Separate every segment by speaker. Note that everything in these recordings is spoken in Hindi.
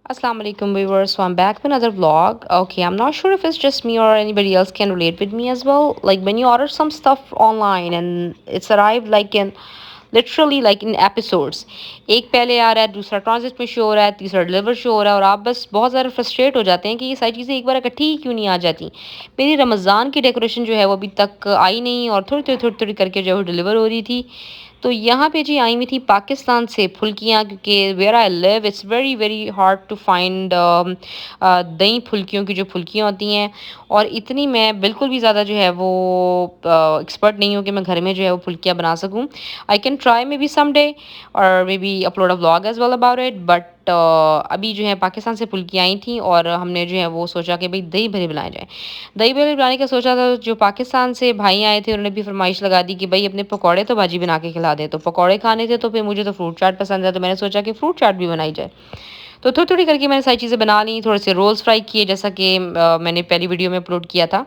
Speaker 1: Assalamu alaikum viewers, so I'm back with another vlog. Okay, I'm not sure if it's just me or anybody else can relate with me as well. Like when you order some stuff online and it's arrived like in literally like in episodes. एक पहले आ रहा है, दूसरा ट्रांजिट में शो हो रहा है, तीसरा डिलीवर शो हो रहा है और आप बस बहुत ज़्यादा फ्रस्ट्रेट हो जाते हैं कि ये सारी चीज़ें एक बार इकट्ठी ही क्यों नहीं आ जाती। मेरी रमज़ान की डेकोरेशन जो है वो अभी तक आई नहीं और थोड़ी करके जो है वो डिलीवर हो रही थी। तो यहाँ पे जी आई हुई थी पाकिस्तान से फुल्कियाँ क्योंकि where I live it's very very hard to find दही फुल्कियों की जो फुल्कियाँ होती हैं और इतनी मैं बिल्कुल भी ज़्यादा जो है वो एक्सपर्ट नहीं हूँ कि मैं घर में जो है वो फुल्कियाँ बना सकूँ। I can try maybe someday और maybe upload a vlog as well about it but अभी जो है पाकिस्तान से फुल्कियाँ आई थी और हमने जो है वो सोचा कि भाई दही भल्ले बनाए जाए। दही भल्ले बनाने का सोचा था, जो पाकिस्तान से भाई आए थे उन्होंने भी फरमाइश लगा दी कि भाई अपने पकौड़े तो भाजी बना के खिला दे। तो पकौड़े खाने थे तो फिर मुझे तो फ्रूट चाट पसंद है तो मैंने सोचा कि फ्रूट चाट भी बनाई जाए। तो थोड़ी-थोड़ी करके मैंने सारी चीज़ें बना ली, थोड़े से रोल्स फ्राई किए जैसा कि मैंने पहली वीडियो में अपलोड किया था।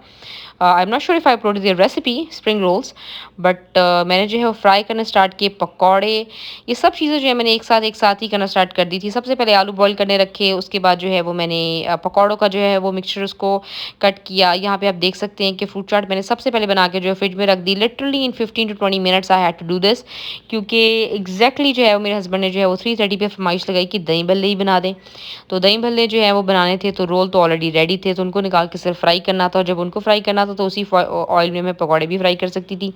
Speaker 1: I am not sure if I uploaded the recipe spring rolls but मैंने जो है वो फ्राई करना स्टार्ट किए, पकौड़े, ये सब चीज़ें जो है मैंने एक साथ ही करना स्टार्ट कर दी थी। सबसे पहले आलू बॉयल करने रखे, उसके बाद जो है वो मैंने पकौड़ों का जो है वो मिक्सचर उसको कट किया। यहाँ पे आप देख सकते हैं कि फ्रूट चाट मैंने सबसे पहले बना के जो है फ्रिज में रख दी। Literally in 15 to 20 minutes I had to do this क्योंकि एग्जैक्टली जो है वो मेरे हस्बैंड ने जो है वो 3:30 पे फरमाइश लगाई कि दही भल्ले ही बना दें। तो दही भल्ले जो है वो बनाने थे तो रोल तो ऑलरेडी रेडी थे तो उनको निकाल के सिर्फ फ्राई करना था और जब उनको फ्राई करना था तो उसी ऑयल में मैं पकौड़े भी फ्राई कर सकती थी।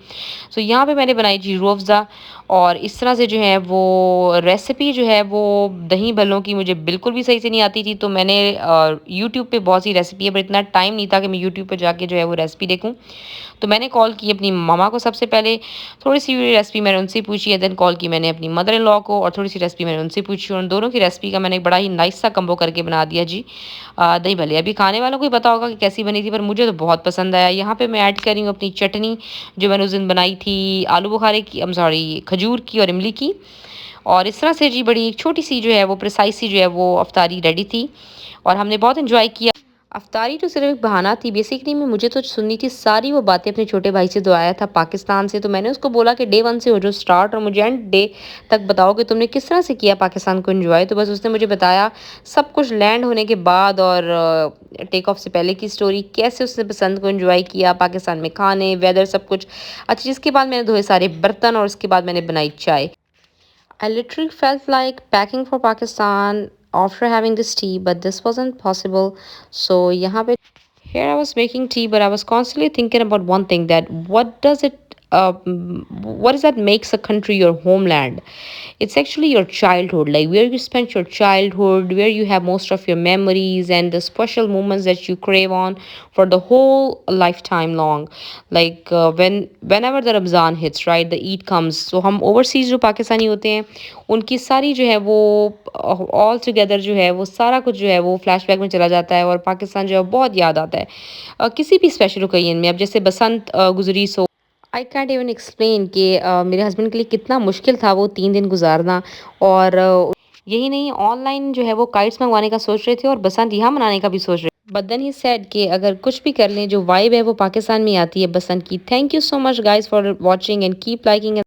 Speaker 1: सो यहाँ पे मैंने बनाई जी रूह अफ़ज़ा और इस तरह से जो है वो रेसिपी जो है वो दही भल्लों की मुझे बिल्कुल भी सही से नहीं आती थी। तो मैंने यूट्यूब पे बहुत सी रेसिपी है बट इतना टाइम नहीं था कि मैं यूट्यूब पे जाके जो है वो रेसिपी देखूँ। तो मैंने कॉल की अपनी मम्मा को सबसे पहले, थोड़ी-सी रेसिपी मैंने उनसे पूछी एंड देन कॉल की मैंने अपनी मदर इन लॉ को और थोड़ी-सी रेसिपी मैंने उनसे पूछी और उन दोनों की रेसिपी का मैंने एक बड़ा ही नाइस सा कम्बो करके बना दिया जी दही भल्ले। अभी खाने वालों को ही पता होगा कि कैसी बनी थी पर मुझे तो बहुत पसंद आया। यहाँ पे मैं ऐड कर रही हूँ अपनी चटनी जो मैंने उस दिन बनाई थी आलू बुखारे की, आई एम सॉरी, खजूर की और इमली की। और इस तरह से जी बड़ी एक छोटी-सी जो है वो प्रिसाइज़ सी जो है वो अफ्तारी रेडी थी और हमने बहुत एन्जॉय किया। अफ्तारी तो सिर्फ एक बहाना थी बेसिकली में मुझे तो सुननी थी सारी वो बातें अपने छोटे भाई से जो आया था पाकिस्तान से। तो मैंने उसको बोला कि डे 1 से हो जो स्टार्ट और मुझे एंड डे तक बताओ कि तुमने किस तरह से किया पाकिस्तान को एंजॉय। तो बस उसने मुझे बताया सब कुछ लैंड होने के बाद और टेक ऑफ से पहले की स्टोरी, कैसे उसने पसंद को एंजॉय किया पाकिस्तान में, खाने, वेदर, सब कुछ। अच्छा, जिसके बाद मैंने धोए सारे बर्तन और उसके बाद मैंने बनाई चाय। I literally felt like packing for Pakistan after having this tea, but this wasn't possible. So, यहाँ पे here I was making tea, but I was constantly thinking about one thing, that what is that makes a country your homeland? It's actually your childhood, like where you spent your childhood, where you have most of your memories and the special moments that you crave on for the whole lifetime long. Like whenever the Ramzan hits, right, the Eid comes, so हम overseas जो पाकिस्तानी होते हैं उनकी सारी जो है वो ऑल टुगेदर जो है वो सारा कुछ जो है वो फ्लैशबैक में चला जाता है और पाकिस्तान जो है बहुत याद आता है किसी भी स्पेशल ओकेजन में। अब जैसे बसंत गुजरी, सो आई कैंट इवन एक्सप्लेन कि मेरे हस्बैंड के लिए कितना मुश्किल था वो 3 दिन गुजारना। और यही नहीं, ऑनलाइन जो है वो काइट्स मंगवाने का सोच रहे थे और बसंत यहाँ मनाने का भी सोच रहे थे। बट देन ही सेड कि अगर कुछ भी कर लें जो वाइब है वो पाकिस्तान में आती है बसंत की। Thank you so much guys for watching and keep liking.